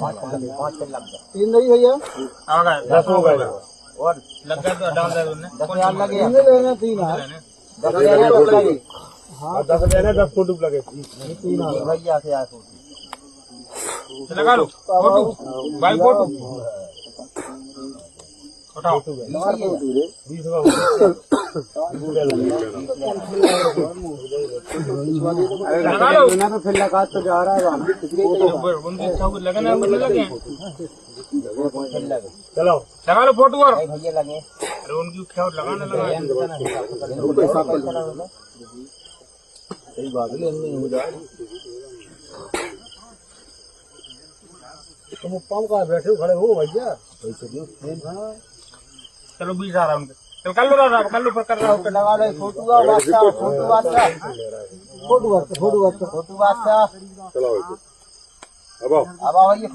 5 लग गए। 3 नहीं भैया, आ गए 10 हो गए और लग गए तो डाल दे उन्हें 10,000 लगे। 3 लेना 3 है। 10,000 लगे। हाँ 10 लेने 10 फोटो लगे। 3 आ रहा। भैया से आया लगा लो फोटो भाई फोटो उठाओ 20 लगा लो ना तो फिर लगा तो जा रहा है उनकी सब लगना मुझे लगे चलो लगा लो फोटो और भैया लगे। अरे उनकी क्या लगाने लगा सही बात है, लेने हो जाए। तुम पंप का बैठे खड़े हो भैया। चलो 20 आ रहा उनके चल कर लो रहा कर लो पर कर रहा हो लगा लो फोटो का वास्ता, फोटो वास्ता, फोटो वास्ता फोटो वास्ता। चलो अब आओ। अब आओ ये